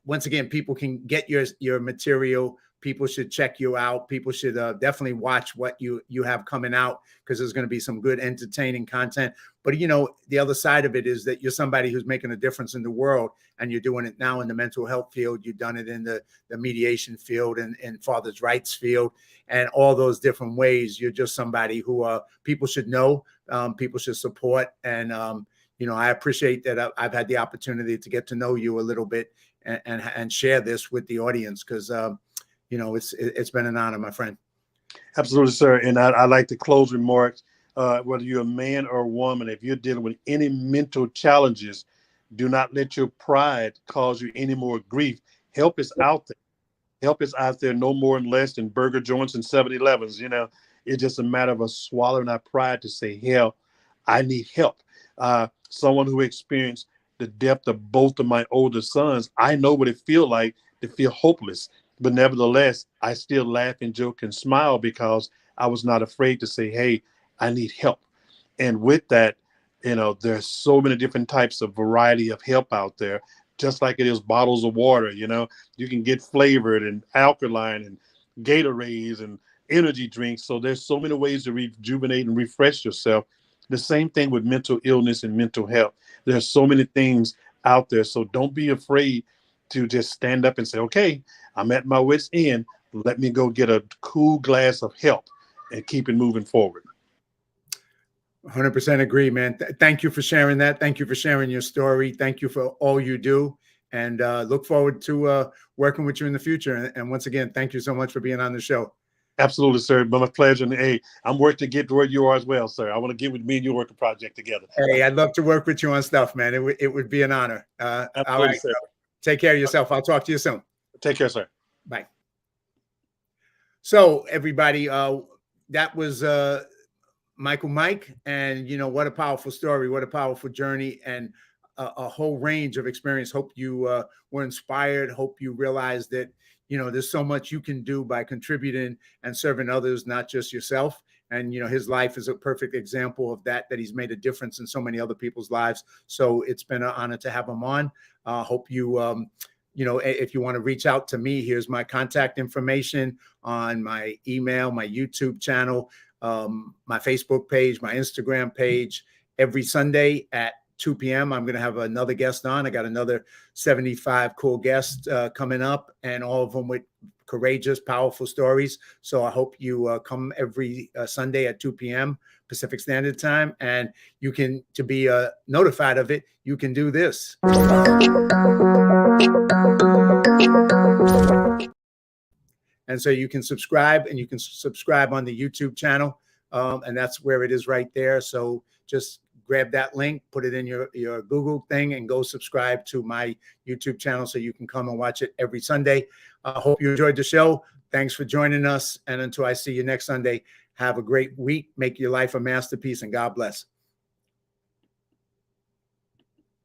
once again, people can get your material. People should check you out. People should definitely watch what you have coming out, because there's going to be some good entertaining content. But, the other side of it is that you're somebody who's making a difference in the world, and you're doing it now in the mental health field. You've done it in the mediation field and father's rights field, and all those different ways. You're just somebody who people should know, people should support. And, I appreciate that I've had the opportunity to get to know you a little bit and share this with the audience, because it's been an honor, my friend. Absolutely, sir. And I like to close remarks. Whether you're a man or a woman, if you're dealing with any mental challenges, do not let your pride cause you any more grief. Help is out there. Help is out there, no more and less than burger joints and 7-Elevens. It's just a matter of us swallowing our pride to say, hell, I need help. Someone who experienced the depth of both of my older sons, I know what it feels like to feel hopeless. But nevertheless, I still laugh and joke and smile because I was not afraid to say, hey, I need help. And with that, You know, there's so many different types of variety of help out there, just like it is bottles of water. You know, you can get flavored and alkaline and Gatorades and energy drinks. So there's so many ways to rejuvenate and refresh yourself. The same thing with mental illness and mental health. There's so many things out there. So don't be afraid to just stand up and say, okay, I'm at my wit's end. Let me go get a cool glass of help and keep it moving forward. 100% agree, man. Thank you for sharing that. Thank you for sharing your story. Thank you for all you do. And look forward to working with you in the future. And once again, thank you so much for being on the show. Absolutely, sir. But my pleasure. And hey, I'm working to get to where you are as well, sir. I want to get with me and you work a project together. Hey, I'd love to work with you on stuff, man. It would be an honor. Absolutely, all right, sir. Take care of yourself. I'll talk to you soon. Take care, sir. Bye. So everybody, that was Michael Mike. And, you know, what a powerful story, what a powerful journey, and a whole range of experience. Hope you were inspired. Hope you realized that, you know, there's so much you can do by contributing and serving others, not just yourself. And, you know, his life is a perfect example of that he's made a difference in so many other people's lives. So it's been an honor to have him on. Hope you, you know, if you want to reach out to me, here's my contact information on my email, my YouTube channel, my Facebook page, my Instagram page. Every Sunday at 2 p.m. I'm going to have another guest on. I got another 75 cool guests coming up, and all of them with courageous, powerful stories. So I hope you come every Sunday at 2 p.m. Pacific Standard Time, and you can, to be notified of it, you can do this. And so you can subscribe, and you can subscribe on the YouTube channel. And that's where it is right there. So just grab that link, put it in your Google thing, and go subscribe to my YouTube channel so you can come and watch it every Sunday. I hope you enjoyed the show. Thanks for joining us. And until I see you next Sunday, have a great week. Make your life a masterpiece, and God bless.